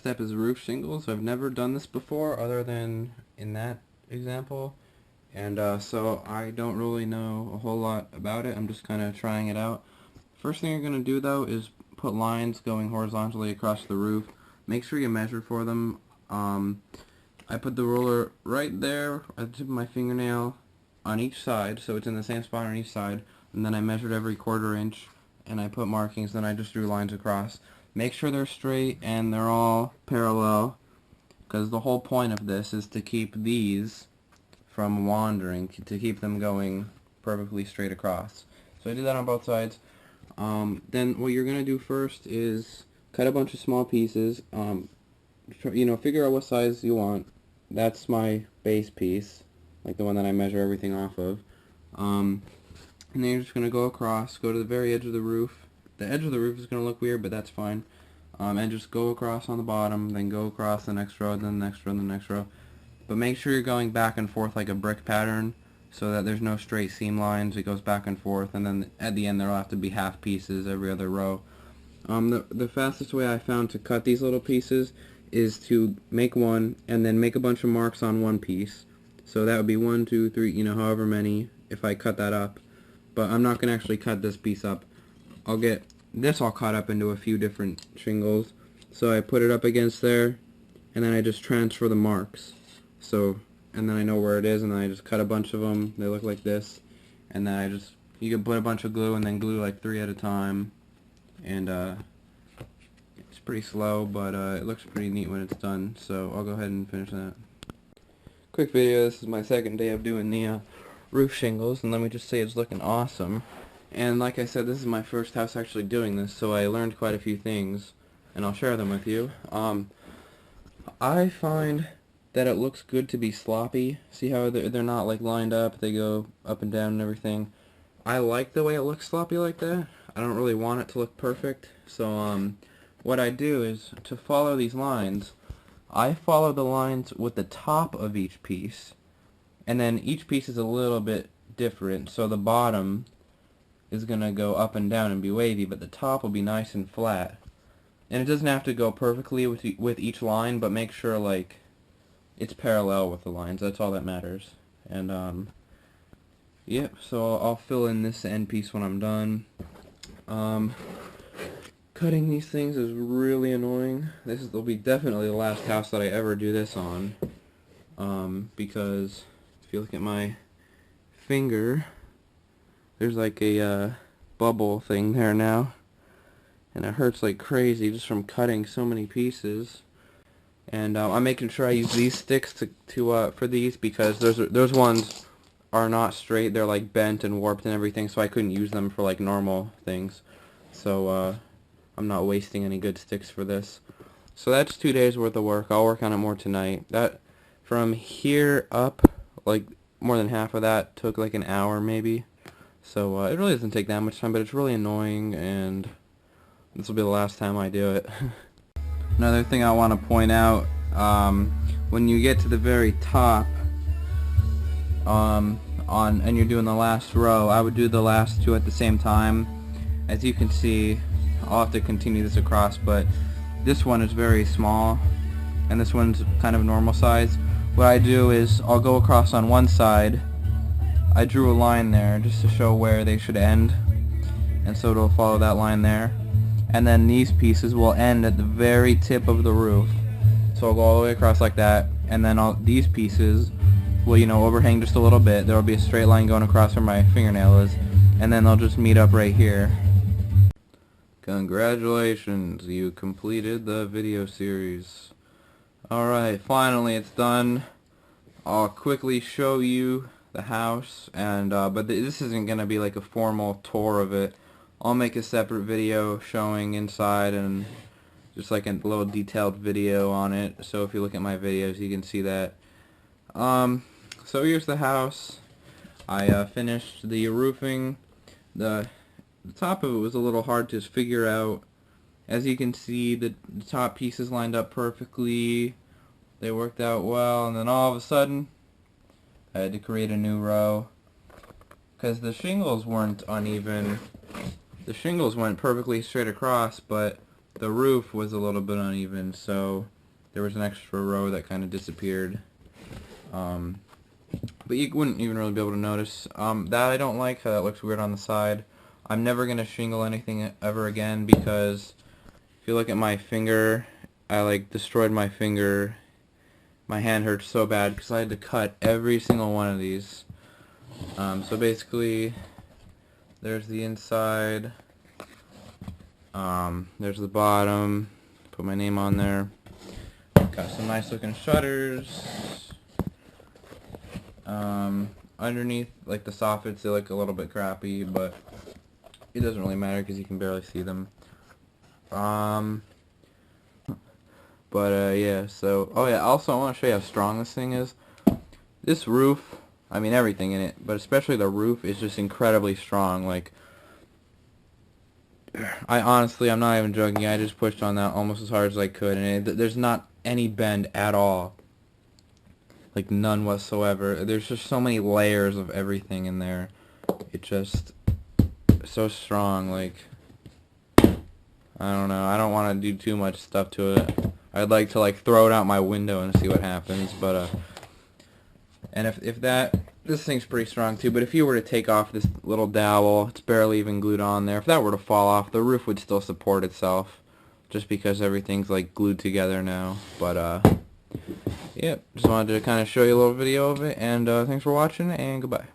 step is roof shingles. I've never done this before other than in that example, and so I don't really know a whole lot about it. I'm just kind of trying it out. First thing you're going to do though is put lines going horizontally across the roof. Make sure you measure for them. I put the ruler right there at the tip of my fingernail on each side, so it's in the same spot on each side, and then I measured every 1/4 inch and I put markings, then I just drew lines across. Make sure they're straight and they're all parallel, because the whole point of this is to keep these from wandering, to keep them going perfectly straight across. So I did that on both sides. Then what you're going to do first is cut a bunch of small pieces. Figure out what size you want. That's my base piece, like the one that I measure everything off of. And then you're just going to go across, go to the very edge of the roof. The edge of the roof is going to look weird, but that's fine. And just go across on the bottom, then go across the next row, then the next row, then the next row. But make sure you're going back and forth like a brick pattern, so that there's no straight seam lines. It goes back and forth, and then at the end there will have to be half pieces every other row. The fastest way I found to cut these little pieces is to make one and then make a bunch of marks on one piece. So that would be 1, 2, 3, however many if I cut that up. But I'm not going to actually cut this piece up. I'll get this all cut up into a few different shingles. So I put it up against there, and then I just transfer the marks. And then I know where it is, and then I just cut a bunch of them. They look like this. And then you can put a bunch of glue and then glue like 3 at a time. And it's pretty slow, but it looks pretty neat when it's done. So I'll go ahead and finish that. Quick video, this is my second day of doing the roof shingles, and let me just say it's looking awesome. And like I said, this is my first house actually doing this, so I learned quite a few things, and I'll share them with you. I find that it looks good to be sloppy. See how they're not like lined up, they go up and down and everything. I like the way it looks sloppy like that. I don't really want it to look perfect, so what I do is, to follow these lines, I follow the lines with the top of each piece, and then each piece is a little bit different, so the bottom is going to go up and down and be wavy, but the top will be nice and flat. And it doesn't have to go perfectly with each line, but make sure like it's parallel with the lines. That's all that matters. And yep, so I'll fill in this end piece when I'm done. Cutting these things is really annoying. This will be definitely the last house that I ever do this on, because if you look at my finger, there's like a bubble thing there now, and it hurts like crazy just from cutting so many pieces. And I'm making sure I use these sticks for these, because those ones are not straight. They're like bent and warped and everything, so I couldn't use them for like normal things. So I'm not wasting any good sticks for this. So that's 2 days worth of work. I'll work on it more tonight. That from here up, like more than half of that took like an hour maybe. So it really doesn't take that much time, but it's really annoying, and this will be the last time I do it. Another thing I want to point out, when you get to the very top, and you're doing the last row, I would do the last 2 at the same time. As you can see, I'll have to continue this across, but this one is very small, and this one's kind of normal size. What I do is, I'll go across on one side. I drew a line there just to show where they should end, and so it'll follow that line there. And then these pieces will end at the very tip of the roof. So I'll go all the way across like that, and then these pieces will, overhang just a little bit. There will be a straight line going across where my fingernail is, and then they'll just meet up right here. Congratulations, you completed the video series. Alright, finally it's done. I'll quickly show you the house, and but this isn't going to be like a formal tour of it. I'll make a separate video showing inside, and just like a little detailed video on it, so if you look at my videos you can see that. So here's the house. I finished the roofing. The top of it was a little hard to figure out. As you can see, the top pieces lined up perfectly. They worked out well, and then all of a sudden I had to create a new row because the shingles weren't uneven. The shingles went perfectly straight across, but the roof was a little bit uneven, so there was an extra row that kind of disappeared. But you wouldn't even really be able to notice. That I don't like, how that looks weird on the side. I'm never going to shingle anything ever again, because if you look at my finger, I like destroyed my finger. My hand hurts so bad because I had to cut every single one of these. So basically, there's the inside, there's the bottom, put my name on there. Got some nice looking shutters. Underneath, like the soffits, they look a little bit crappy, but it doesn't really matter because you can barely see them. Yeah, so, oh yeah, also I want to show you how strong this thing is. This roof, I mean everything in it, but especially the roof is just incredibly strong. Like, I'm not even joking, I just pushed on that almost as hard as I could, and there's not any bend at all. Like, none whatsoever. There's just so many layers of everything in there. It's just so strong. Like, I don't know. I don't want to do too much stuff to it. I'd like to, like, throw it out my window and see what happens. But and if this thing's pretty strong too. But if you were to take off this little dowel, it's barely even glued on there. If that were to fall off, the roof would still support itself, just because everything's like glued together now. But yep, just wanted to kind of show you a little video of it, and thanks for watching, and goodbye.